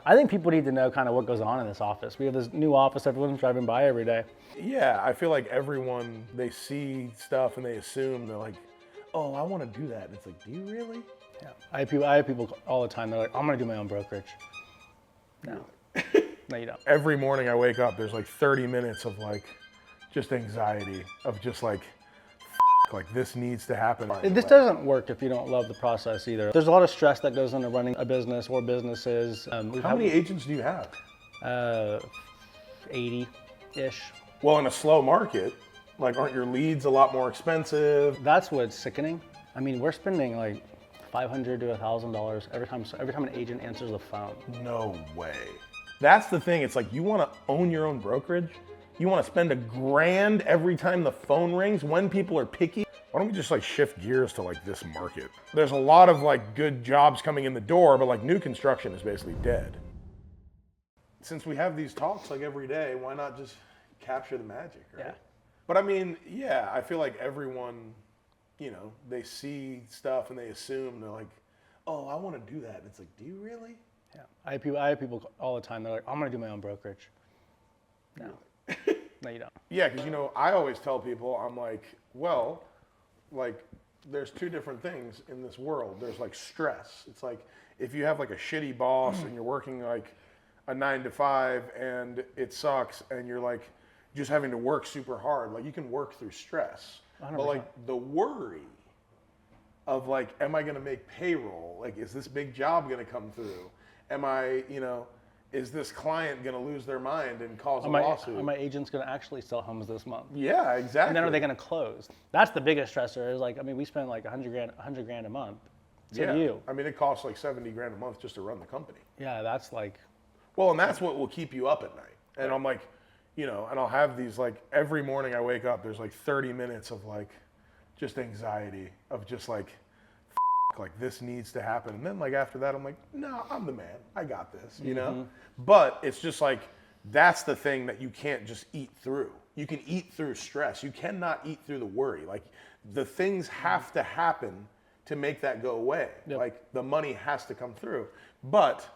I think people need to know kind of what goes on in this office. We have this new office everyone's driving by every day. Yeah, I feel like everyone, they see stuff and they assume, they're like, oh, I want to do that. And it's like, do you really? Yeah, I have people all the time. They're like, I'm gonna do my own brokerage. No, no, you don't. Every morning I wake up, there's like 30 minutes of like just anxiety of just like this needs to happen. This doesn't work if you don't love the process either. There's a lot of stress that goes into running a business or businesses. How many agents do you have? 80-ish. Well, in a slow market, like aren't your leads a lot more expensive? That's what's sickening. I mean, we're spending like $500 to $1,000 every time an agent answers the phone. No way. That's the thing. It's like you want to own your own brokerage. You want to spend $1,000 every time the phone rings when people are picky. Why don't we just like shift gears to like this market? There's a lot of like good jobs coming in the door, but like new construction is basically dead. Since we have these talks like every day, why not just capture the magic, right? Yeah. But I mean, yeah, I feel like everyone, you know, they see stuff and they assume, they're like, oh, I want to do that. And it's like, do you really? Yeah. I have people all the time. They're like, I'm gonna do my own brokerage. No. No, you don't. Yeah, because you know, I always tell people, I'm like, well, like, there's two different things in this world. There's like stress. It's like if you have like a shitty boss and you're working like a 9 to 5 and it sucks and you're like just having to work super hard, like you can work through stress. 100%. But like the worry of like, am I gonna make payroll? Like, is this big job gonna come through? Am I, you know, is this client going to lose their mind and cause a lawsuit? Are my agents going to actually sell homes this month? Yeah, exactly. And then are they going to close? That's the biggest stressor. Is like, I mean, we spend like $100 grand a month. So yeah. do you. I mean, it costs like 70 grand a month just to run the company. Yeah, that's like. Well, and that's what will keep you up at night. And I'm like, you know, and I'll have these like every morning I wake up, there's like 30 minutes of like just anxiety of just like this needs to happen. And then like after that, I'm like, no, I'm the man. I got this, you know? But it's just like, that's the thing that you can't just eat through. You can eat through stress. You cannot eat through the worry. Like the things have to happen to make that go away. Yep. Like the money has to come through. But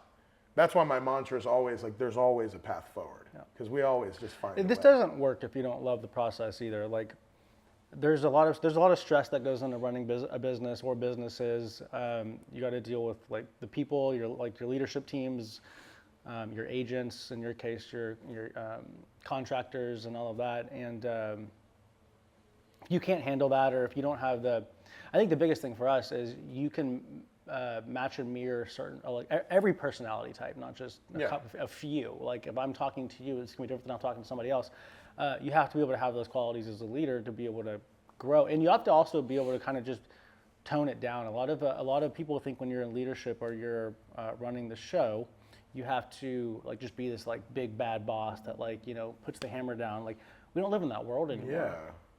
that's why my mantra is always like, there's always a path forward. Because we always just find This doesn't work if you don't love the process either. Like, there's a lot of stress that goes into running a business or businesses. You got to deal with like the people, your leadership teams, your agents, in your case, your contractors and all of that. And if you can't handle that, or if you don't have I think the biggest thing for us is you can match and mirror certain, like every personality type, not just a few. Like if I'm talking to you, it's gonna be different than I'm talking to somebody else. You have to be able to have those qualities as a leader to be able to grow, and you have to also be able to kind of just tone it down. A lot of people think when you're in leadership or you're running the show, you have to like just be this like big bad boss that like, you know, puts the hammer down. Like we don't live in that world anymore. Yeah.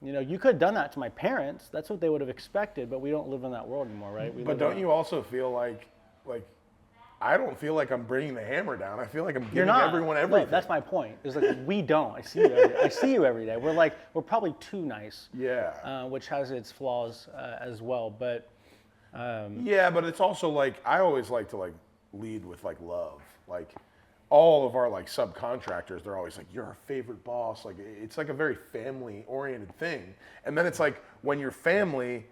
You know, you could have done that to my parents. That's what they would have expected, but we don't live in that world anymore, right? But don't you also feel like I don't feel like I'm bringing the hammer down. I feel like I'm giving everyone everything. No, that's my point. It's like we don't. I see you every day. We're probably too nice. Yeah. Which has its flaws as well, but. Yeah, but it's also like I always like to like lead with like love. Like all of our like subcontractors, they're always like, "You're our favorite boss." Like it's like a very family-oriented thing. And then it's like when you're family,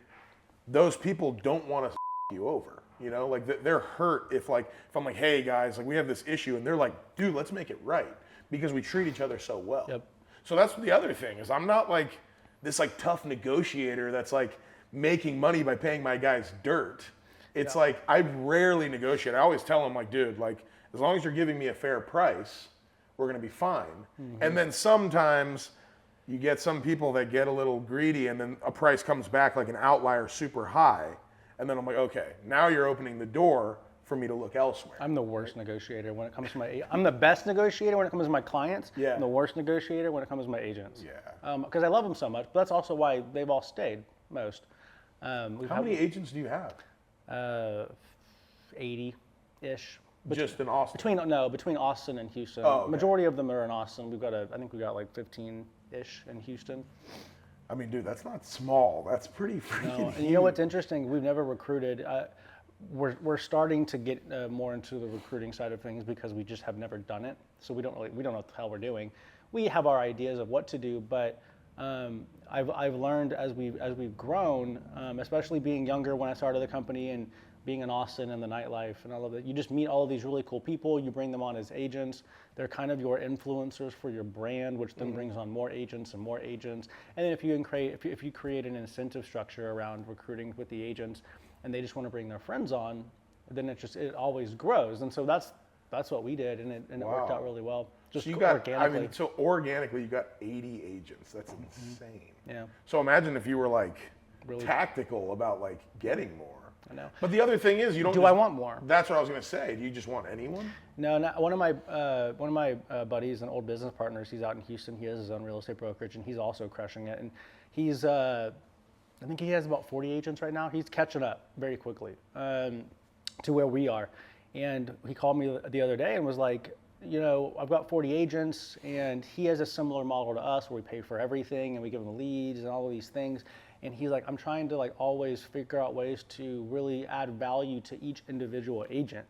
those people don't want to you over. You know, like they're hurt if I'm like, hey guys, like we have this issue, and they're like, dude, let's make it right because we treat each other so well. Yep. So that's the other thing is I'm not like this like tough negotiator that's like making money by paying my guys dirt. It's like I rarely negotiate. I always tell them like, dude, like as long as you're giving me a fair price, we're gonna be fine. And then sometimes you get some people that get a little greedy, and then a price comes back like an outlier super high. And then I'm like, okay, now you're opening the door for me to look elsewhere. I'm the worst negotiator when it comes to I'm the best negotiator when it comes to my clients. Yeah. I'm the worst negotiator when it comes to my agents. Yeah. Because I love them so much, but that's also why they've all stayed, most. How many agents do you have? 80-ish. Just in Austin? Between Austin and Houston. Oh, okay. Majority of them are in Austin. I think we got like 15-ish in Houston. I mean, dude, that's not small. That's pretty freaking huge. And you know what's interesting? We've never recruited. we're starting to get more into the recruiting side of things because we just have never done it. So we don't know what the hell we're doing. We have our ideas of what to do, but I've learned as we've grown, especially being younger when I started the company and being in Austin and the nightlife and all of that, you just meet all of these really cool people. You bring them on as agents. They're kind of your influencers for your brand, which then brings on more agents and more agents. And then if you create an incentive structure around recruiting with the agents, and they just want to bring their friends on, then it always grows. And so that's what we did, and it worked out really well. Just so you got, organically. so organically you got 80 agents. That's insane. Yeah. So imagine if you were like Really tactical about like getting more. I know. But the other thing is you don't. I want more? That's what I was gonna say. Do you just want anyone? No, one of my buddies and old business partners. He's out in Houston. He has his own real estate brokerage, and he's also crushing it. And he's I think he has about 40 agents right now. He's catching up very quickly to where we are. And he called me the other day and was like, I've got 40 agents, and he has a similar model to us where we pay for everything and we give them leads and all of these things. And he's like, I'm trying to like always figure out ways to really add value to each individual agent.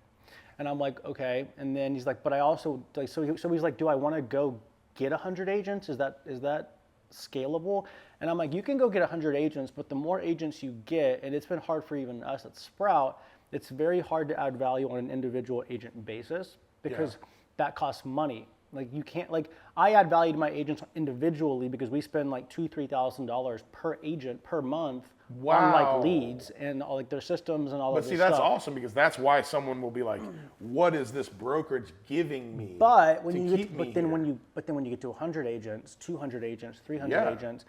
And I'm like, okay. And then he's like, but I also like, so he's like, do I want to go get 100 agents? Is that scalable? And I'm like, you can go get 100 agents, but the more agents you get, and it's been hard for even us at Sprout, it's very hard to add value on an individual agent basis because that costs money. Like you can't, like I add value to my agents individually because we spend like $2,000-$3,000 per agent per month on like leads and all like their systems and all of this stuff. But see, that's awesome because that's why someone will be like, what is this brokerage giving me? But when you get, but then when you get to 100 agents, 200 agents, 300 agents,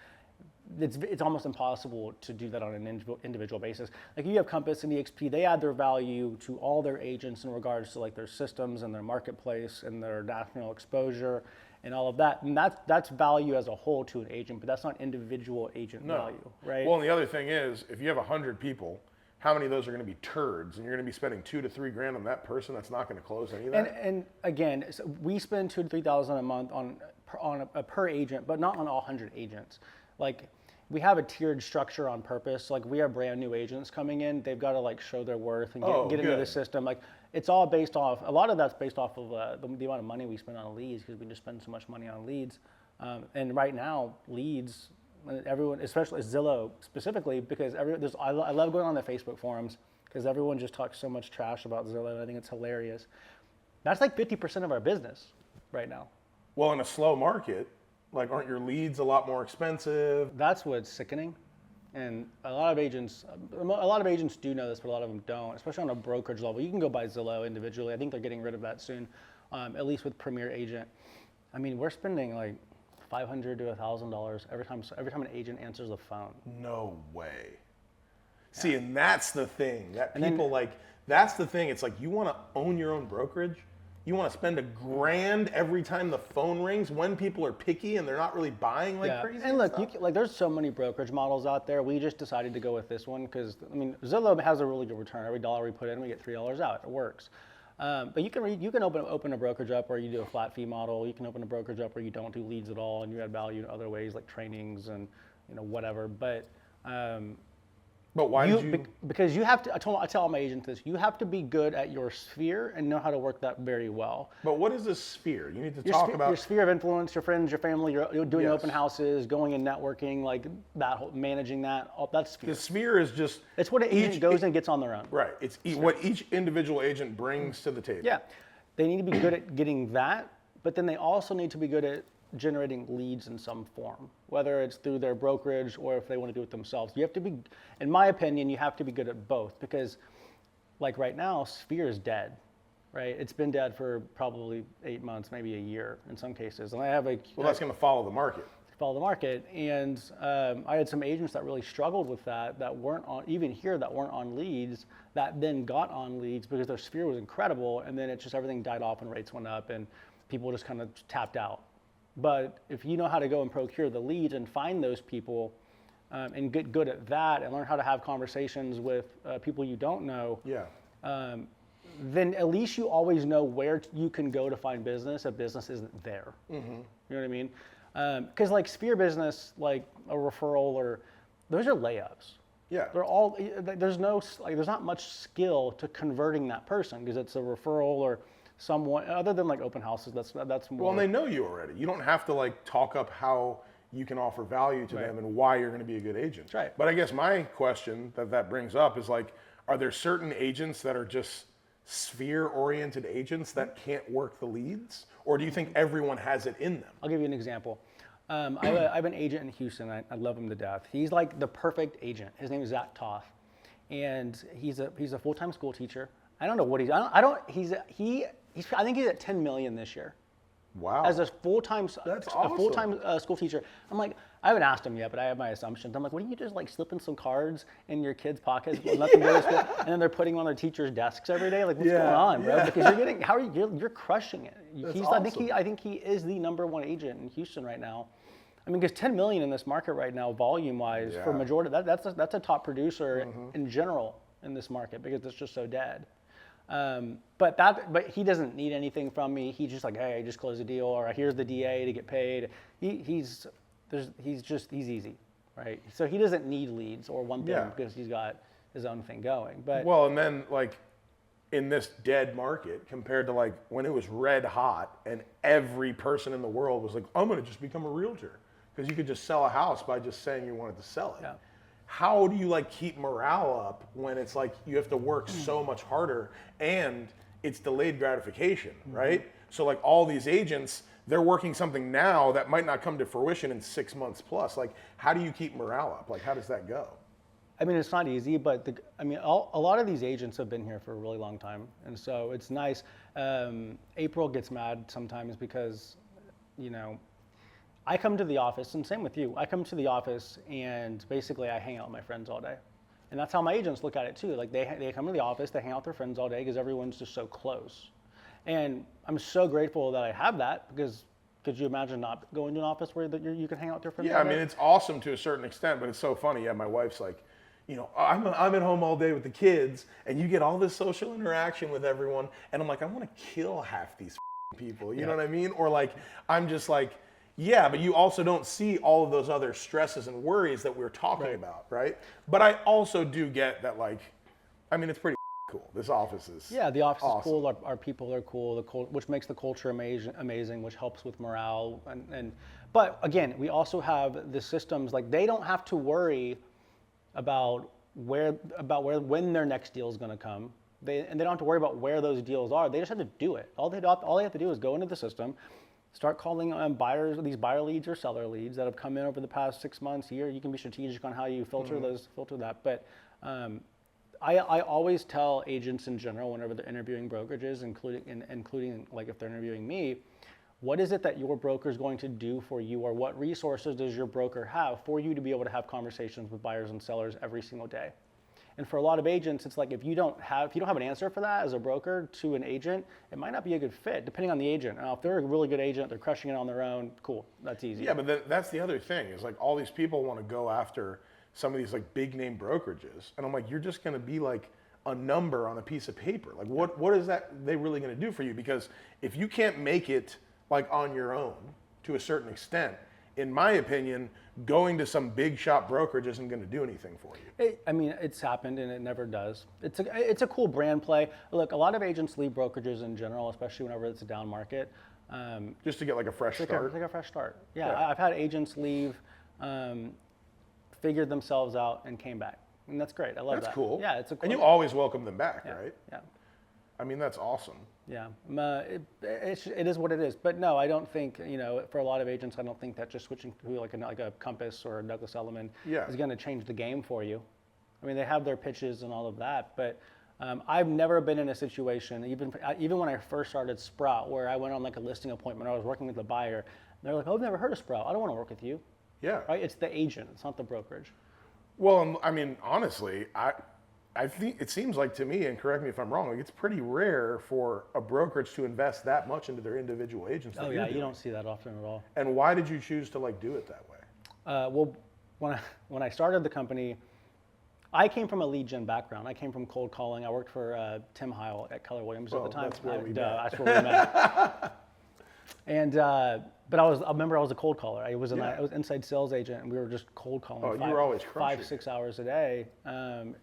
it's almost impossible to do that on an individual basis. Like you have Compass and EXP, they add their value to all their agents in regards to like their systems and their marketplace and their national exposure and all of that. And that's value as a whole to an agent, but that's not individual agent value, right? Well, and the other thing is, if you have 100 people, how many of those are going to be turds? And you're going to be spending $2,000 to $3,000 on that person that's not going to close any of that? And again, so we spend $2,000 to $3,000 a month on a per agent, but not on all 100 agents. Like we have a tiered structure on purpose. Like we have brand new agents coming in, they've got to like show their worth and get into the system. Like it's all based off, a lot of that's based off of the amount of money we spend on leads because we just spend so much money on leads. And right now, leads, everyone, especially Zillow specifically, because I love going on the Facebook forums because everyone just talks so much trash about Zillow. And I think it's hilarious. That's like 50% of our business right now. Well, in a slow market, like aren't your leads a lot more expensive? That's what's sickening. And a lot of agents do know this, but a lot of them don't, especially on a brokerage level. You can go buy Zillow individually. I think they're getting rid of that soon, at least with Premier Agent. I mean, we're spending like $500 to $1,000 every time an agent answers the phone. No way. Yeah. See, and that's the thing that people that's the thing. It's like you want to own your own brokerage. You want to spend $1,000 every time the phone rings when people are picky and they're not really buying like crazy. And look, there's so many brokerage models out there. We just decided to go with this one because I mean Zillow has a really good return. Every dollar we put in, we get $3 out. It works. But you can open a brokerage up where you do a flat fee model. You can open a brokerage up where you don't do leads at all and you add value in other ways like trainings and whatever. But why did you? Because you have to. I tell all my agents this. You have to be good at your sphere and know how to work that very well. But what is this sphere? You need to talk about your sphere of influence, your friends, your family. You're doing open houses, going and networking, like that, managing that. All that sphere. The sphere is just. It's what an agent goes and gets on their own. Right. It's what each individual agent brings to the table. Yeah, they need to be good at getting that, but then they also need to be good at generating leads in some form, whether it's through their brokerage or if they want to do it themselves. You have to be, in my opinion, you have to be good at both because like right now, Sphere is dead, right? It's been dead for probably 8 months, maybe a year in some cases. And I have that's going to follow the market. And I had some agents that really struggled with that weren't on, even here, that weren't on leads, that then got on leads because their Sphere was incredible. And then everything died off and rates went up and people just kind of tapped out. But if you know how to go and procure the leads and find those people and get good at that and learn how to have conversations with people you don't know, then at least you always know where you can go to find business if business isn't there. Mm-hmm. You know what I mean? Because like Sphere business, like a referral those are layups. Yeah. They're all, there's not much skill to converting that person because it's a referral or someone, other than like open houses, that's more. Well, and they know you already. You don't have to like talk up how you can offer value to them and why you're going to be a good agent. That's right. But I guess my question that brings up is like, are there certain agents that are just sphere-oriented agents that can't work the leads? Or do you think everyone has it in them? I'll give you an example. I have an agent in Houston. I love him to death. He's like the perfect agent. His name is Zach Toth, and he's a full-time school teacher. I don't know what I think he's at 10 million this year. Wow. As a full-time That's a awesome. full-time school teacher. I'm like, I haven't asked him yet, but I have my assumptions. I'm like, what do you just like slipping some cards in your kids' pockets and let them go to school, and then they're putting them on their teachers' desks every day? Like, what's going on, bro? Because you're crushing it. That's awesome. I think he is the #1 agent in Houston right now. I mean, because 10 million in this market right now, volume-wise, for majority, that's a top producer in general in this market because it's just so dead. But he doesn't need anything from me. He's just like, hey, just close the deal, or here's the DA to get paid. He's easy, right? So he doesn't need leads or one thing because he's got his own thing going. But well, and then like in this dead market compared to like when it was red hot and every person in the world was like, I'm going to just become a realtor because you could just sell a house by just saying you wanted to sell it. Yeah. How do you like keep morale up when it's like you have to work so much harder and it's delayed gratification, right? So like all these agents, they're working something now that might not come to fruition in 6 months plus. Like, how do you keep morale up? Like, how does that go? I mean, it's not easy, but a lot of these agents have been here for a really long time, and so it's nice. April gets mad sometimes because, I come to the office, and same with you. I come to the office, and basically I hang out with my friends all day, and that's how my agents look at it too. Like they come to the office, they hang out with their friends all day because everyone's just so close, and I'm so grateful that I have that because. Could you imagine not going to an office where you can hang out with your friends? Yeah, I mean, it's awesome to a certain extent, but it's so funny. Yeah, my wife's like, I'm at home all day with the kids, and you get all this social interaction with everyone, and I'm like, I want to kill half these people. You know what I mean? Or like, I'm just like, yeah, but you also don't see all of those other stresses and worries that we're talking about, right? But I also do get that, like, I mean, it's pretty cool. This office is the office awesome. is cool. Our people are cool. Which makes the culture amazing, which helps with morale. But again, we also have the systems like they don't have to worry about when their next deal is going to come. They don't have to worry about where those deals are. They just have to do it. All they have to do is go into the system, start calling buyers, these buyer leads or seller leads that have come in over the past 6 months, year. You can be strategic on how you filter that. But I always tell agents in general whenever they're interviewing brokerages, including like if they're interviewing me, what is it that your broker is going to do for you, or what resources does your broker have for you to be able to have conversations with buyers and sellers every single day? And for a lot of agents, it's like if you don't have an answer for that as a broker to an agent, it might not be a good fit, depending on the agent. Now, if they're a really good agent, they're crushing it on their own, cool, that's easy. Yeah, but that's the other thing is like all these people want to go after some of these like big name brokerages, and I'm like, you're just going to be like a number on a piece of paper. Like what is that they really going to do for you? Because if you can't make it like on your own to a certain extent, in my opinion, going to some big shop brokerage isn't going to do anything for you. It's happened and it never does. It's a cool brand play. Look, a lot of agents leave brokerages in general, especially whenever it's a down market. Just to get like a fresh start. Like a fresh start. Yeah. I've had agents leave, figured themselves out, and came back. And that's great. I love that. That's cool. Yeah, it's a cool. And you always welcome them back, right? Yeah. I mean, that's awesome. Yeah, it is what it is. But no, I don't think, for a lot of agents, I don't think that just switching to like a Compass or a Douglas Elliman is going to change the game for you. I mean, they have their pitches and all of that, but I've never been in a situation, even when I first started Sprout, where I went on like a listing appointment, I was working with the buyer, and they're like, oh, I've never heard of Sprout. I don't want to work with you. Yeah. Right? It's the agent. It's not the brokerage. Well, I mean, honestly, I think it seems like to me, and correct me if I'm wrong, like it's pretty rare for a brokerage to invest that much into their individual agents. Oh yeah, you don't see that often at all. And why did you choose to like do it that way? Well, when I started the company, I came from a lead gen background. I came from cold calling. I worked for Tim Heil at Keller Williams at the time. That's where we met. That's where we met. And But I remember I was a cold caller. I was Yeah. I was inside sales agent, and we were just cold calling. Oh, you were always crushing 5-6 hours a day,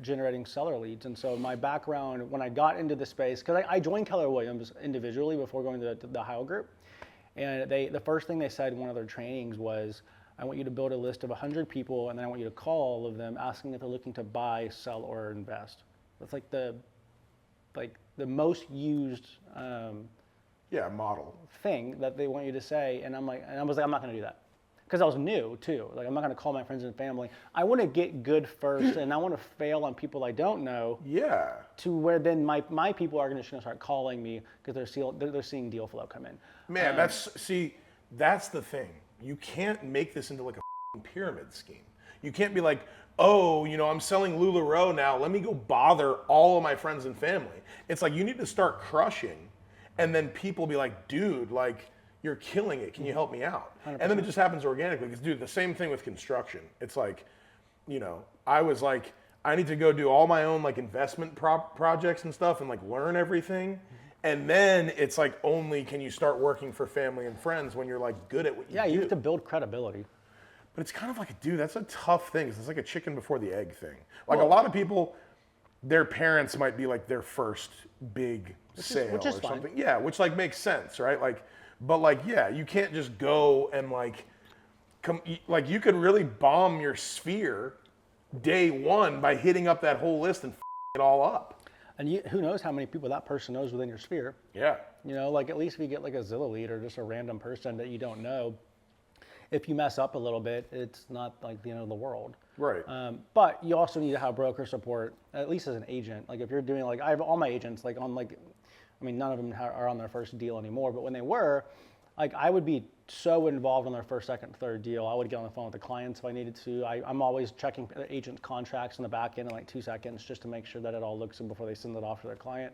generating seller leads. And so my background when I got into the space, because I joined Keller Williams individually before going to the Ohio Group, and the first thing they said in one of their trainings was, I want you to build a list of 100 people, and then I want you to call all of them, asking if they're looking to buy, sell, or invest. That's like the most used model. thing that they want you to say. And I was like, I'm not going to do that, because I was new too. Like, I'm not going to call my friends and family. I want to get good first, and I want to fail on people I don't know. Yeah. To where then my people are going to start calling me because they're seeing deal flow come in. Man, that's the thing. You can't make this into like a pyramid scheme. You can't be like, oh, I'm selling LuLaRoe now. Let me go bother all of my friends and family. It's like you need to start crushing, and then people be like, dude, like you're killing it. Can you help me out? 100%. And then it just happens organically. Because, dude, the same thing with construction. It's like, I was like, I need to go do all my own like investment projects and stuff and like learn everything. And then it's like only can you start working for family and friends when you're like good at what you do. Yeah, you have to build credibility. But it's kind of like, dude, that's a tough thing. It's like a chicken before the egg thing. Like a lot of people, their parents might be like their first big sale which is or fine. something. Yeah, which like makes sense, right? Like, but like, yeah, you can't just go and like, like you could really bomb your sphere day one by hitting up that whole list and it all up. And who knows how many people that person knows within your sphere. Yeah. Like at least if you get like a Zillow lead or just a random person that you don't know, if you mess up a little bit, it's not like the end of the world. Right. But you also need to have broker support, at least as an agent. Like if you're doing I have all my agents none of them are on their first deal anymore, but when they were, like I would be so involved on their first, second, third deal. I would get on the phone with the clients if I needed to. I'm always checking the agent contracts in the back end in like 2 seconds just to make sure that it all looks good before they send it off to their client.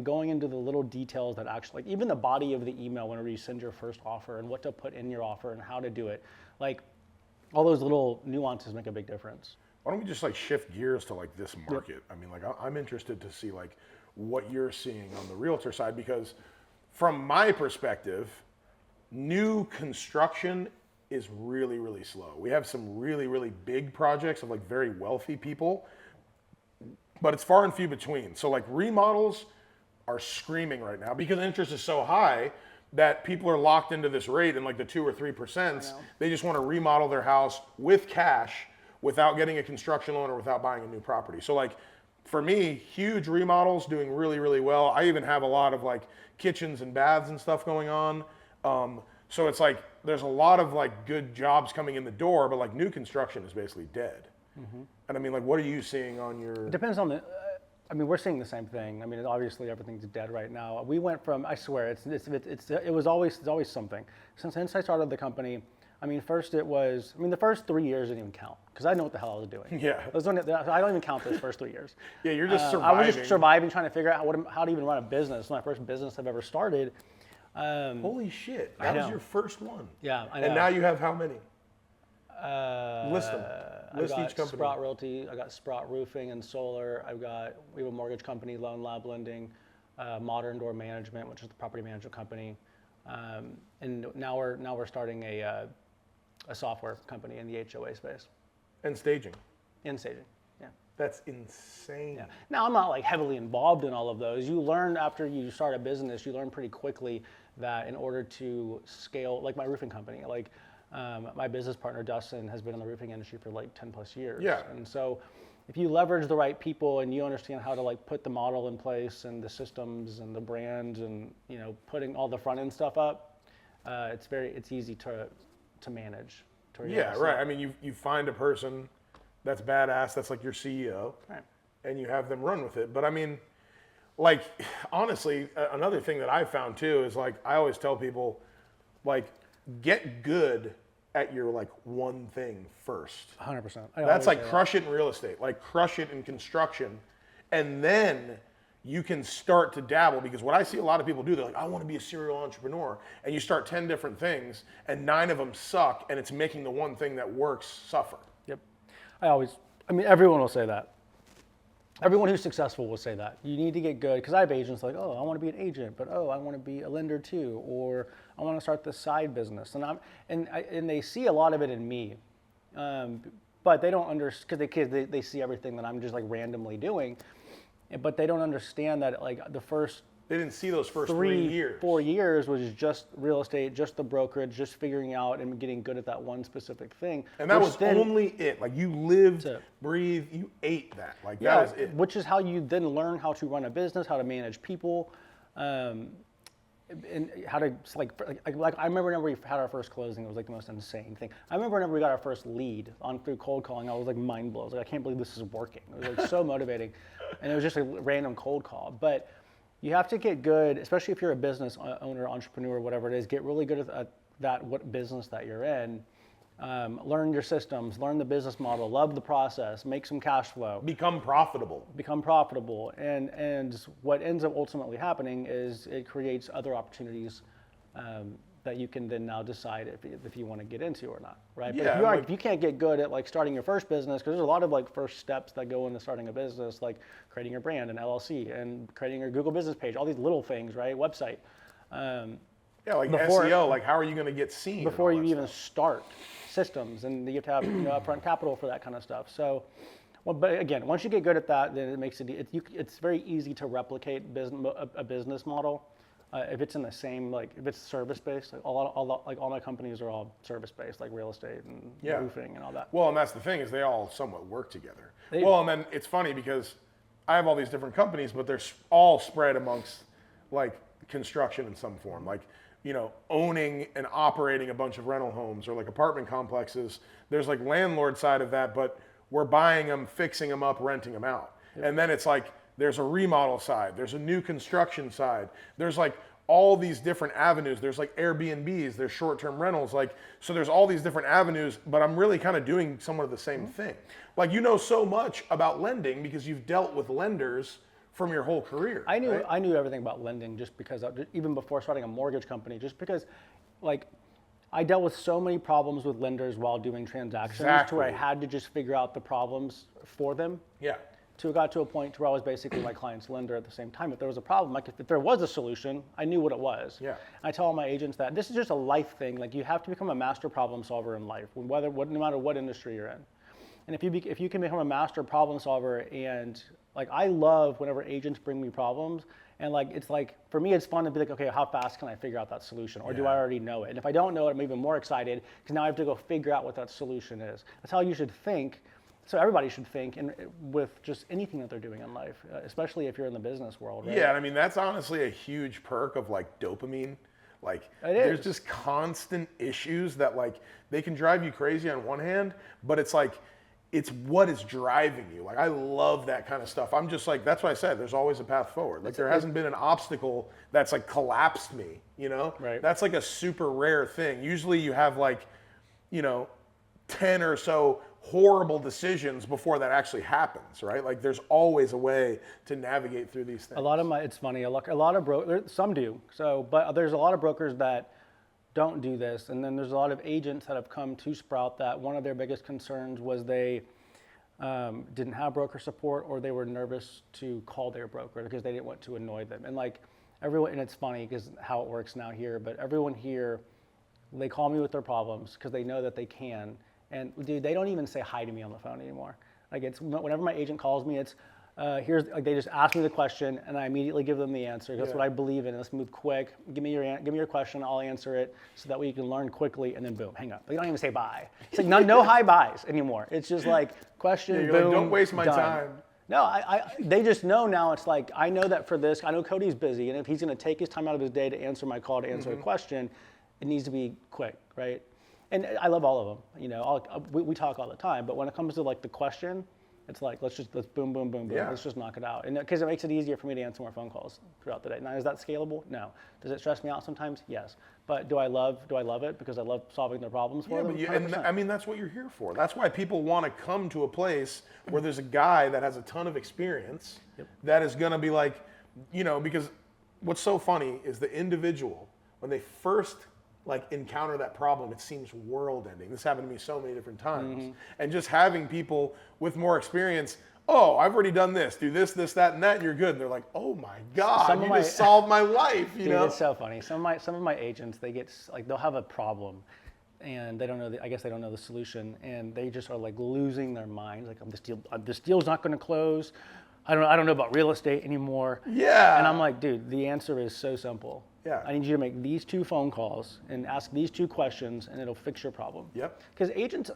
Going into the little details that actually, like even the body of the email whenever you send your first offer and what to put in your offer and how to do it, like all those little nuances make a big difference. Why don't we just like shift gears to like this market? Yep. I'm interested to see like what you're seeing on the realtor side, because from my perspective, new construction is really, really slow. We have some really, really big projects of like very wealthy people, but it's far and few between. So like remodels are screaming right now because interest is so high that people are locked into this rate in like the 2 or 3%. They just want to remodel their house with cash without getting a construction loan or without buying a new property. So like for me, huge remodels doing really, really well. I even have a lot of like kitchens and baths and stuff going on. So it's like there's a lot of like good jobs coming in the door, but like new construction is basically dead. Mm-hmm. And like, what are you seeing on your? It depends on the. We're seeing the same thing. Obviously everything's dead right now. We went from, I swear, it was always something. Since I started the company, first it was, the first 3 years didn't even count because I didn't know what the hell I was doing. Yeah. I don't even count those first 3 years. Yeah, you're just surviving. I was just surviving, trying to figure out how to even run a business. It's my first business I've ever started. Holy shit, that was your first one. Yeah, I know. And now you have how many? List them. List I got each company. Sprout Realty, I got Sprout Roofing and Solar, we have a mortgage company, Loan Lab Lending, Modern Door Management, which is the property management company. And now we're starting a software company in the HOA space. And staging. In staging, yeah. That's insane. Yeah. Now I'm not like heavily involved in all of those. You learn after you start a business, you learn pretty quickly that in order to scale, like my roofing company, like my business partner Dustin has been in the roofing industry for like 10 plus years. Yeah. And so if you leverage the right people and you understand how to like put the model in place and the systems and the brand and putting all the front end stuff up, it's easy to manage. Yeah, right. You find a person that's badass, that's like your CEO, right, and you have them run with it. But like honestly, another thing that I've found too is like I always tell people, like get good at your like one thing first. 100%. That's like crush it in real estate, like crush it in construction, and then you can start to dabble. Because what I see a lot of people do, they're like, I want to be a serial entrepreneur, and you start 10 different things, and 9 of them suck, and it's making the one thing that works suffer. Yep. Everyone will say that. Everyone who's successful will say that. You need to get good, because I have agents like, oh, I want to be an agent, but oh, I want to be a lender too, or I want to start this side business, and they see a lot of it in me, but they don't understand, because they see everything that I'm just like randomly doing, but they don't understand that like the first They didn't see those first 3 years. 4 years was just real estate, just the brokerage, just figuring out and getting good at that one specific thing. And that was only it. Like you lived, breathed, you ate that. Like that was it. Which is how you then learn how to run a business, how to manage people, and how to like I remember whenever we had our first closing, it was like the most insane thing. I remember whenever we got our first lead through cold calling, I was like mind blown. I was like, I can't believe this is working. It was like so motivating, and it was just a random cold call, but. You have to get good, especially if you're a business owner, entrepreneur, whatever it is, get really good at that, what business that you're in. Learn your systems, learn the business model, love the process, make some cash flow. Become profitable. And what ends up ultimately happening is it creates other opportunities that you can then now decide if you want to get into or not, right? Yeah, but if you can't get good at like starting your first business, because there's a lot of like first steps that go into starting a business, like creating your brand and LLC and creating your Google business page, all these little things, right? Website. Yeah, like SEO, like how are you going to get seen? Before you even start systems, and you have to have upfront capital for that kind of stuff. So, but again, once you get good at that, then it makes it's very easy to replicate a business model. If it's in the same, like if it's service-based, like all my companies are all service-based, like real estate and roofing and all that. Well, and that's the thing is they all somewhat work together. And then it's funny because I have all these different companies, but they're all spread amongst like construction in some form, like owning and operating a bunch of rental homes or like apartment complexes. There's like landlord side of that, but we're buying them, fixing them up, renting them out, and then it's like. There's a remodel side. There's a new construction side. There's like all these different avenues. There's like Airbnbs. There's short-term rentals. Like so, there's all these different avenues. But I'm really kind of doing somewhat of the same thing. Like so much about lending because you've dealt with lenders from your whole career. I knew everything about lending just because even before starting a mortgage company, just because like I dealt with so many problems with lenders while doing transactions to where I had to just figure out the problems for them. Yeah. It got to a point where I was basically my client's lender at the same time. If there was a problem, like if there was a solution, I knew what it was. Yeah. I tell all my agents that this is just a life thing. Like you have to become a master problem solver in life, no matter what industry you're in. And if you can become a master problem solver, and like I love whenever agents bring me problems, and like it's like for me it's fun to be like, okay, how fast can I figure out that solution, or do I already know it? And if I don't know it, I'm even more excited because now I have to go figure out what that solution is. That's how you should think. So everybody should think with just anything that they're doing in life, especially if you're in the business world, right? Yeah, I mean, that's honestly a huge perk of like dopamine. Like there's just constant issues that like they can drive you crazy on one hand, but it's like, it's what is driving you. Like I love that kind of stuff. I'm just like, that's why I said there's always a path forward. Like there hasn't been an obstacle that's like collapsed me, Right. That's like a super rare thing. Usually you have like, 10 or so horrible decisions before that actually happens, right? Like there's always a way to navigate through these things. It's funny, a lot of brokers, some do, but there's a lot of brokers that don't do this. And then there's a lot of agents that have come to Sprout that one of their biggest concerns was they didn't have broker support, or they were nervous to call their broker because they didn't want to annoy them. And like everyone, and it's funny because how it works now here, but everyone here, they call me with their problems because they know that they can. And dude, they don't even say hi to me on the phone anymore. Like it's whenever my agent calls me, it's they just ask me the question and I immediately give them the answer. That's what I believe in. Let's move quick. Give me your question. I'll answer it so that way you can learn quickly, and then boom, hang up. They don't even say bye. It's like no hi byes anymore. It's just like question, boom, like, don't waste my time. No, they just know now. It's like I know that for this, I know Cody's busy, and if he's going to take his time out of his day to answer my call, to answer a question, it needs to be quick, right? And I love all of them. We talk all the time, but when it comes to like the question, it's like let's boom, boom, boom, boom. Yeah. Let's just knock it out, and because it makes it easier for me to answer more phone calls throughout the day. Now, is that scalable? No. Does it stress me out sometimes? Yes. But do I love it because I love solving their problems for them? And I mean that's what you're here for. That's why people want to come to a place where there's a guy that has a ton of experience that is going to be like, because what's so funny is the individual when they first like encounter that problem, it seems world ending. This happened to me so many different times. And just having people with more experience oh, I've already done this, do this, that, and that, and you're good. And they're like, oh my God, you just solved my life, you dude, know? it's so funny. Some of my agents, they get like, they'll have a problem and they don't know I guess they don't know the solution, and they just are like losing their minds. Like, this deal's not going to close. I don't know about real estate anymore. Yeah. And I'm like, dude, the answer is so simple. Yeah. I need you to make these 2 phone calls and ask these 2 questions, and it'll fix your problem. Yep. Because agents,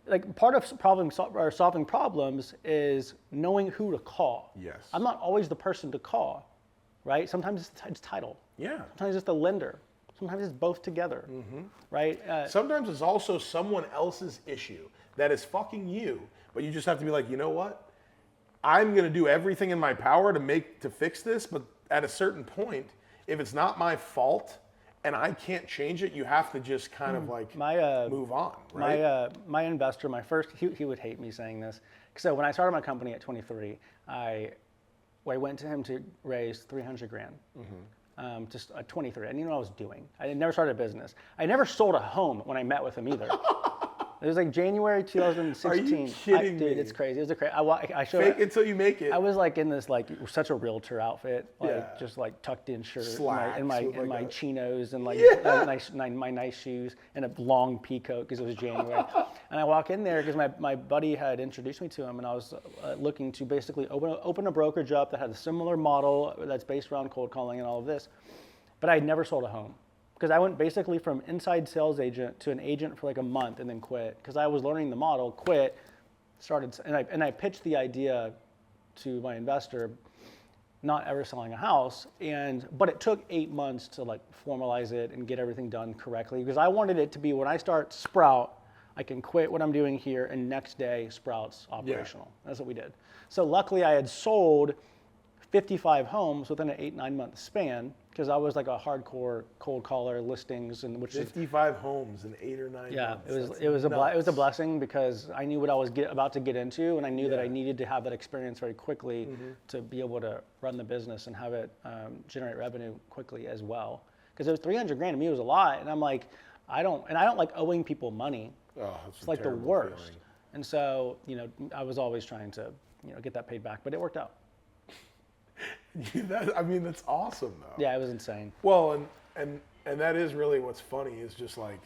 like, part of solving problems is knowing who to call. Yes. I'm not always the person to call, right? Sometimes it's title. Yeah. Sometimes it's the lender. Sometimes it's both together, right? Sometimes it's also someone else's issue that is fucking you, but you just have to be like, you know what? I'm going to do everything in my power to fix this, but at a certain point, if it's not my fault and I can't change it, you have to just kind of like move on, right? My investor, he would hate me saying this. So when I started my company at 23, I went to him to raise 300 grand. Just at 23. I didn't know what I was doing. I had never started a business. I never sold a home when I met with him either. It was like January 2016. Are you kidding me? Dude, it's crazy. It was I showed Fake it till you make it. I was like in this like such a realtor outfit, like just like tucked in shirt, Slacks and my with like chinos, and like my nice shoes, and a long pea coat because it was January. And I walk in there because my buddy had introduced me to him, and I was looking to basically open a brokerage up that had a similar model that's based around cold calling and all of this, but I had never sold a home. Because I went basically from inside sales agent to an agent for like a month and then quit. Because I was learning the model, quit, and I pitched the idea to my investor, not ever selling a house. But it took 8 months to like formalize it and get everything done correctly. Because I wanted it to be when I start Sprout, I can quit what I'm doing here, and next day Sprout's operational. Yeah. That's what we did. So luckily I had sold 55 homes within an 8-9 month span, because I was like a hardcore cold caller listings, and 55 homes in 8 or 9 months. Yeah, it was a blessing, about I knew what I was about to get into, and I knew that I needed to have that experience very quickly to be able to run the business and have it generate revenue quickly as well. Because it was 300 grand to me, was a lot, and I'm like, I don't like owing people money. Oh, it's like the worst. Feeling. And so, I was always trying to get that paid back, but it worked out. That's awesome though. Yeah, it was insane. Well, and that is really what's funny, is just like,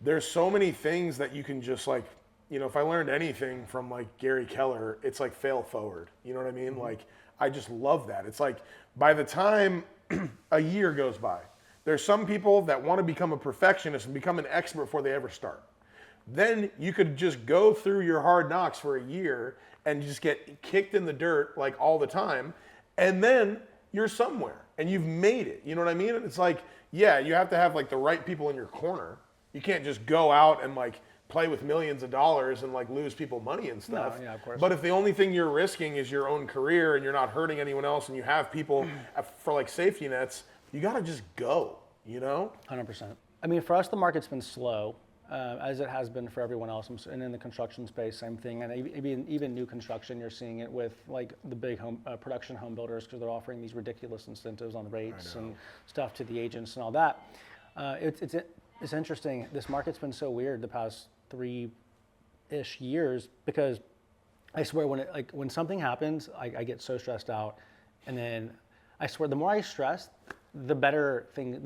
there's so many things that you can just like, if I learned anything from like Gary Keller, it's like fail forward. You know what I mean? Like, I just love that. It's like, by the time a year goes by, there's some people that want to become a perfectionist and become an expert before they ever start. Then you could just go through your hard knocks for a year and just get kicked in the dirt like all the time. And then you're somewhere and you've made it. You know what I mean? And it's like, yeah, you have to have like the right people in your corner. You can't just go out and like play with millions of dollars and like lose people money and stuff. No, yeah, of course. But if the only thing you're risking is your own career and you're not hurting anyone else, and you have people for like safety nets, you got to just go, 100%. I mean, for us, the market's been slow, as it has been for everyone else. And in the construction space, same thing. And even new construction, you're seeing it with like the big production home builders, because they're offering these ridiculous incentives on rates and stuff to the agents and all that. It's interesting. This market's been so weird the past 3-ish years, because I swear when something happens, I get so stressed out, and then I swear the more I stress, better things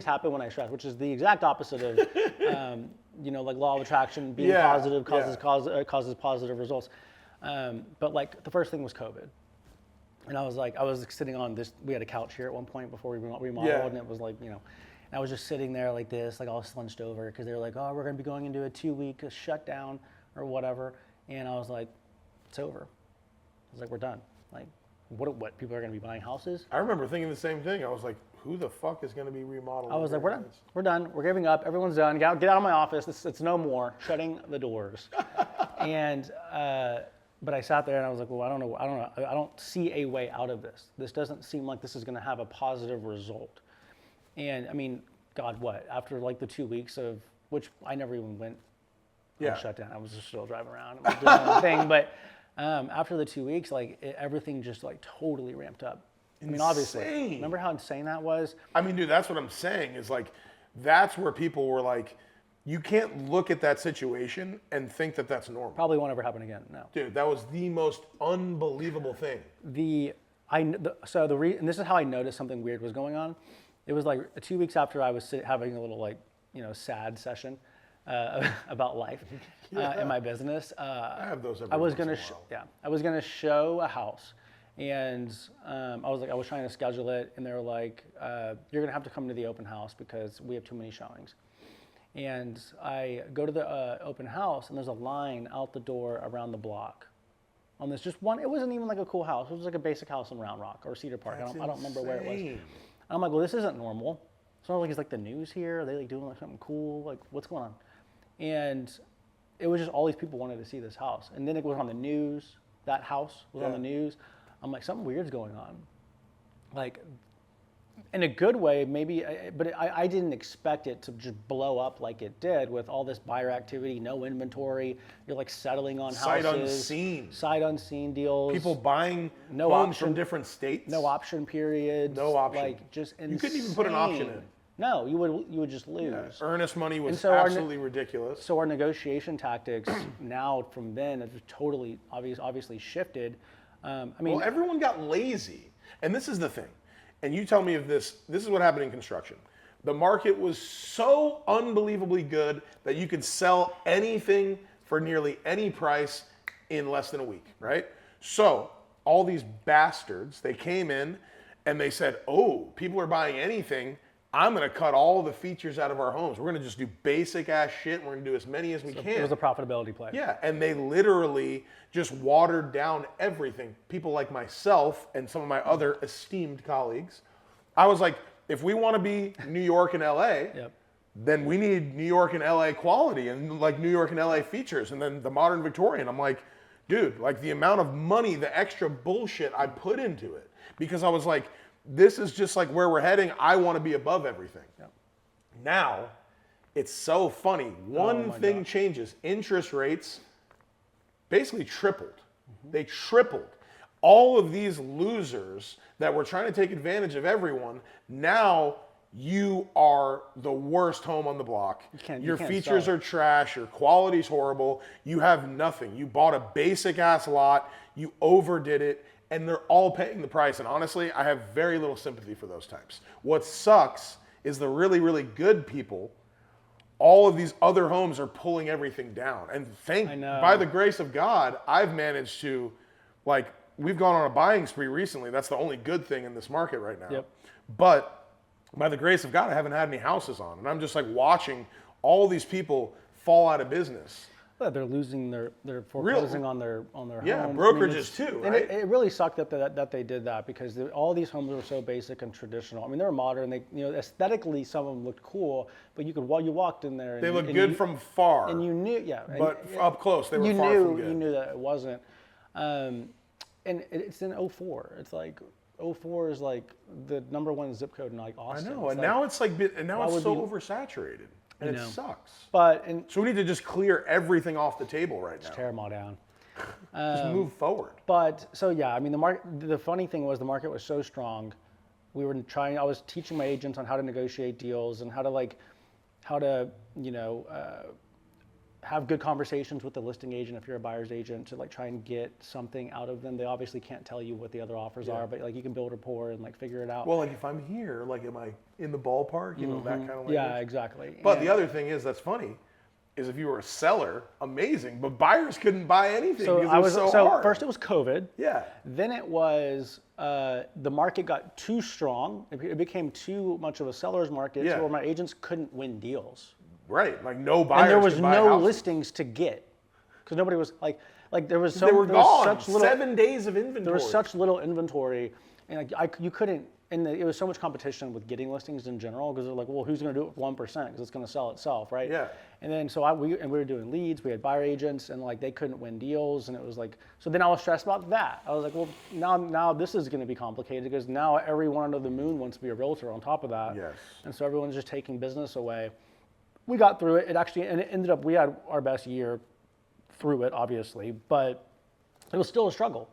happen when I stress, which is the exact opposite of like law of attraction. Being positive causes positive results. But like the first thing was COVID, and I was sitting on this. We had a couch here at one point before we remodeled, and it was like and I was just sitting there like this, like all slunched over, because they were like, oh, we're going to be going into a 2-week shutdown or whatever, and I was like, it's over. I was like, we're done. Like, what people are going to be buying houses? I remember thinking the same thing. I was like, who the fuck is going to be remodeling? I was like, we're done. We're giving up. Everyone's done. Get out of my office. It's no more. Shutting the doors. And but I sat there and I was like, well, I don't know. I don't see a way out of this. This doesn't seem like this is going to have a positive result. And I mean, God, what? After like the 2 weeks of which I never even went shut down. I was just still driving around and doing my own thing. But after the 2 weeks, everything just like totally ramped up. Insane. I mean, obviously, remember how insane that was? I mean, dude, that's what I'm saying, is like, that's where people were like, You can't look at that situation and think that that's normal. Probably won't ever happen again. No. Dude, that was the most unbelievable thing. And this is how I noticed something weird was going on. It was like 2 weeks after I was having a little sad session about life in my business. I have those every I was once in gonna a while. I was gonna show a house, and I was trying to schedule it, and they were like, you're gonna have to come to the open house because we have too many showings. And I go to the open house, and there's a line out the door around the block. On this just one, it wasn't even like a cool house. It was like a basic house in Round Rock or Cedar Park. I don't remember where it was. And I'm like, well, this isn't normal. So I was like, is like the news here? Are they like doing like something cool? Like, what's going on? And it was just all these people wanted to see this house. And then it was on the news. That house was on the news. I'm like, something weird's going on. Like, in a good way, maybe, but I didn't expect it to just blow up like it did with all this buyer activity, no inventory. You're like settling on houses. Sight unseen deals. People buying homes from different states. No option periods. No option. Like just insane. You couldn't even put an option in. No, you would just lose. Yeah. Earnest money was absolutely ridiculous. So our negotiation tactics now from then have totally obviously shifted. Well, everyone got lazy, and this is the thing. And you tell me if this is what happened in construction. The market was so unbelievably good that you could sell anything for nearly any price in less than a week, right? So all these bastards, they came in and they said, oh, people are buying anything. I'm going to cut all the features out of our homes. We're going to just do basic ass shit. And we're going to do as many as we can. It was a profitability play. Yeah, and they literally just watered down everything. People like myself and some of my other esteemed colleagues. I was like, if we want to be New York and LA, then we need New York and LA quality and like New York and LA features. And then the modern Victorian, I'm like, dude, like the amount of money, the extra bullshit I put into it. Because I was like, this is just like where we're heading. I want to be above everything. Now, it's so funny. One thing changes. Interest rates basically tripled. They tripled. All of these losers that were trying to take advantage of everyone, now you are the worst home on the block. Your features are trash. Your quality's horrible. You have nothing. You bought a basic ass lot. You overdid it. And they're all paying the price. And honestly, I have very little sympathy for those types. What sucks is the really, really good people, all of these other homes are pulling everything down. And by the grace of God, I've managed to, like, we've gone on a buying spree recently. That's the only good thing in this market right now. But by the grace of God, I haven't had any houses on. And I'm just like watching all these people fall out of business. Well, they're losing they're foreclosing on their homes. Brokerages too, right? And it really sucked that they did that because all these homes were so basic and traditional. I mean, they're modern. They, aesthetically, some of them looked cool, but you walked in there. And they looked good from far. And you knew, But up close, they were far from good. You knew that it wasn't. And it's in 04. It's like 04 is like the #1 zip code in like Austin. I know, and now it's so oversaturated. And it sucks. So we need to just clear everything off the table right now. Just tear them all down. Just move forward. But so yeah, I mean the funny thing was the market was so strong. I was teaching my agents on how to negotiate deals and how to have good conversations with the listing agent if you're a buyer's agent to like try and get something out of them. They obviously can't tell you what the other offers are, but like you can build rapport and like figure it out. Well, like if I'm here, like am I in the ballpark? You know, that kind of language. Yeah, exactly. But the other thing that's funny is if you were a seller, amazing, but buyers couldn't buy anything because it was so hard. First it was COVID. Yeah. Then it was the market got too strong. It became too much of a seller's market to where my agents couldn't win deals. Right, like no buyers. And there was could buy no houses. listings to get because nobody was like there was so they were there gone. Was such little, 7 days of inventory. There was such little inventory, and like you couldn't. And it was so much competition with getting listings in general because they're like, well, who's going to do it for 1% because it's going to sell itself, right? Yeah. And then we were doing leads. We had buyer agents, and like they couldn't win deals, and it was like so. Then I was stressed about that. I was like, well, now this is going to be complicated because now everyone under the moon wants to be a realtor on top of that. Yes. And so everyone's just taking business away. We got through it. It ended up we had our best year through it, obviously, but it was still a struggle,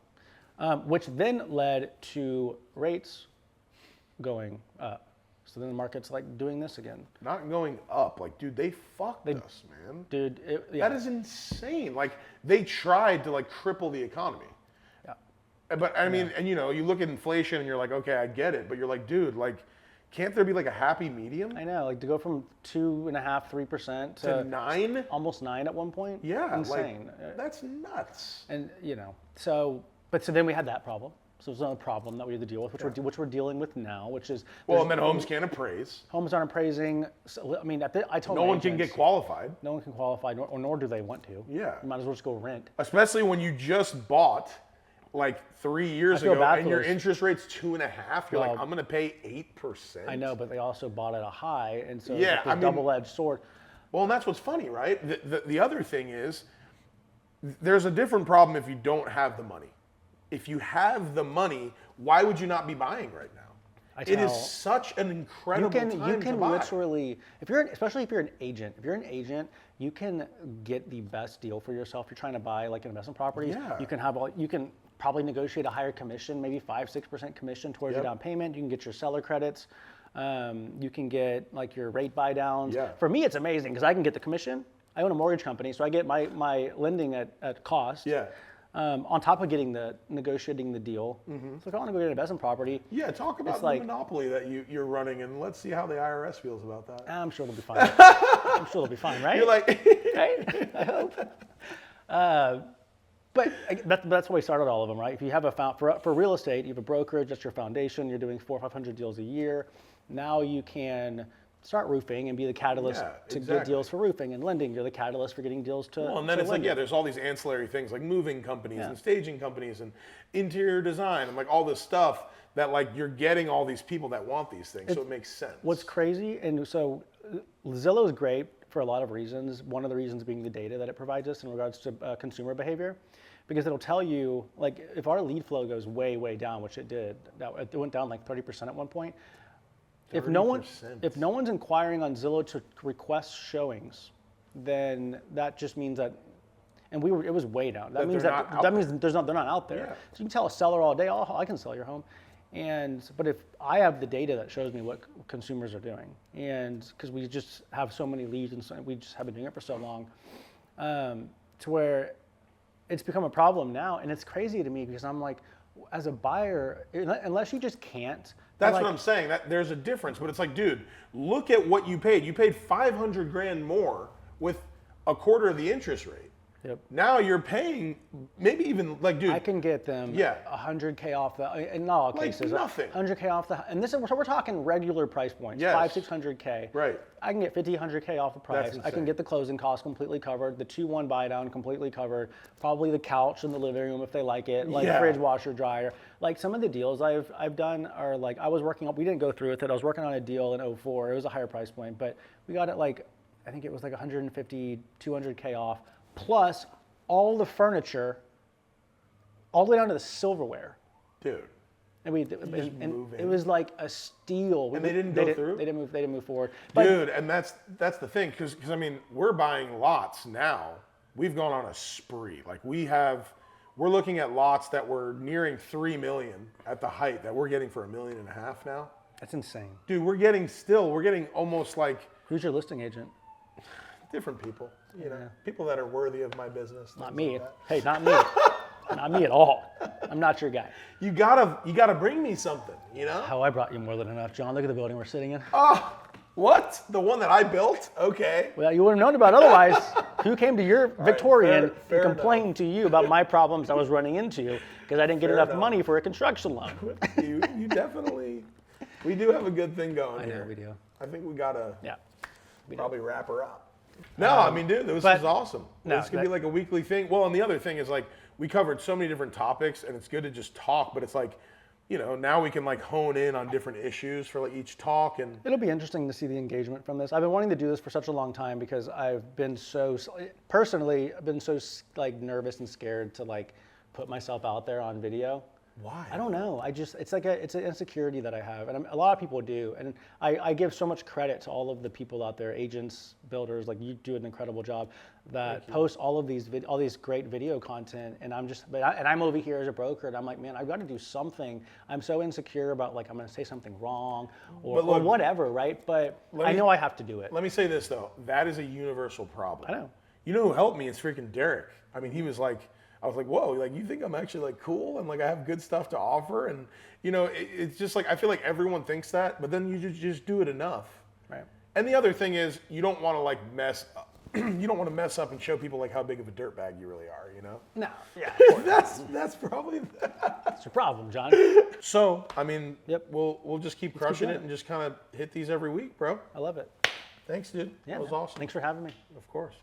which then led to rates going up. So then the market's like doing this again. Not going up. Like, dude, they fucked us, man. Dude, That is insane. Like, they tried to like cripple the economy. Yeah. But I mean, and you know, you look at inflation and you're like, okay, I get it. But you're like, dude, like, can't there be like a happy medium? I know, like to go from 2.5%, 3% To 9? almost 9 at one point. Yeah, insane. like, that's nuts. And you know, so then we had that problem. So there's another problem that we had to deal with, which we're dealing with now, which is well, and then homes can't appraise. homes aren't appraising. So, I mean, I told No my one can agents, get qualified. No one can qualify, nor do they want to. Yeah. You might as well just go rent. Especially when you just bought like 3 years feel ago bad and for your those- interest rate's 2.5. You're like, Well, I'm gonna pay 8%. I know, but they also bought at a high, and so Yeah, it's I like mean- this double-edged sword. Well, and that's what's funny, right? The other thing is, there's a different problem if you don't have the money. If you have the money, why would you not be buying right now? It is such an incredible time You can to buy. literally, especially if you're an agent, you can get the best deal for yourself. You're trying to buy like investment properties. Yeah. You can probably negotiate a higher commission, maybe 5-6% commission towards your down payment. You can get your seller credits. You can get like your rate buy downs. Yeah. For me, it's amazing because I can get the commission. I own a mortgage company, so I get my lending at cost. Yeah. On top of negotiating the deal. So if I want to go get an investment property, Yeah, talk about the monopoly that you're running, and let's see how the IRS feels about that. I'm sure it'll be fine. I'm sure it'll be fine, right? You're like, right? I hope. But that's why we started all of them, right? If you have for real estate, you have a brokerage, that's your foundation. You're doing 400 or 500 deals a year. Now you can start roofing and be the catalyst to get deals for roofing and lending. You're the catalyst for getting deals to. well, and then to it's like, lending. there's all these ancillary things like moving companies and staging companies and interior design and like all this stuff that like you're getting all these people that want these things, so it makes sense. What's crazy, and so Zillow is great for a lot of reasons. One of the reasons being the data that it provides us in regards to consumer behavior, because it'll tell you, like, if our lead flow goes way, way down, which it did, it went down like 30% at one point. If no one's inquiring on Zillow to request showings, then that just means that, and it was way down. That means they're not out there. Yeah. So you can tell a seller all day, oh, I can sell your home. But if I have the data that shows me what consumers are doing, and because we just have so many leads and we just have been doing it for so long, to where it's become a problem now, and it's crazy to me because I'm like, as a buyer, unless you just can't. That's what I'm saying. That there's a difference, but it's like, dude, look at what you paid. You paid $500,000 more with a quarter of the interest rate. Yep. Now you're paying maybe even like, dude. I can get them $100K off in not all cases. Nothing. $100K off and this is, so we're talking regular price points, Yes. $500-600K. Right. I can get $100K off the price. That's I can insane. get the closing costs completely covered, the 2-1 buy down completely covered, probably the couch in the living room if they like it, like fridge, washer, dryer. Like some of the deals I've done are like, we didn't go through with it. I was working on a deal in 2004. It was a higher price point, but we got it like, I think it was like 150, 200K off, plus all the furniture, all the way down to the silverware. Dude. And it was like a steal. And they didn't go through? They didn't move forward. Dude, and that's the thing, because I mean, we're buying lots now. We've gone on a spree. Like we're looking at lots that were nearing 3 million at the height that we're getting for $1.5 million now. That's insane. Dude, we're getting almost like Who's your listing agent? different people, you know, people that are worthy of my business. Not me. Like that. Hey, not me. Not me at all. I'm not your guy. You gotta bring me something, you know? How I brought you more than enough, John. Look at the building we're sitting in. Oh, what? The one that I built? Okay. Well, you wouldn't have known about it otherwise. Who came to your Victorian fair and complained to you about my problems I was running into because I didn't get enough money for a construction loan? You definitely, we do have a good thing going here. I know we do. I think we gotta We probably wrap her up. No, I mean, dude, this is awesome. No, This could be like a weekly thing. Well, and the other thing is like, we covered so many different topics and it's good to just talk, but it's like, you know, now we can like hone in on different issues for like each talk. And It'll be interesting to see the engagement from this. I've been wanting to do this for such a long time because I've been personally, I've been so like nervous and scared to like put myself out there on video Why? I don't know. It's an insecurity that I have, and a lot of people do. And I give so much credit to all of the people out there, agents, builders, like you do an incredible job that post all of these all these great video content. And I'm over here as a broker, and I'm like, man, I've got to do something. I'm so insecure about like I'm going to say something wrong or whatever, right? But I know I have to do it. Let me say this though, that is a universal problem. I know. You know who helped me? It's freaking Derek. I mean, he was like, I was like, whoa, like you think I'm actually like cool and like I have good stuff to offer, and you know, it's just like I feel like everyone thinks that, but then you just do it enough. Right. And the other thing is, you don't want to like mess up. You don't want to mess up and show people like how big of a dirtbag you really are, you know? No. Yeah. that's probably That's your problem, John. So, I mean, Yep. we'll just keep crushing it and just kind of hit these every week, bro. I love it. Thanks, dude. Yeah, That was man. awesome. Thanks for having me. Of course.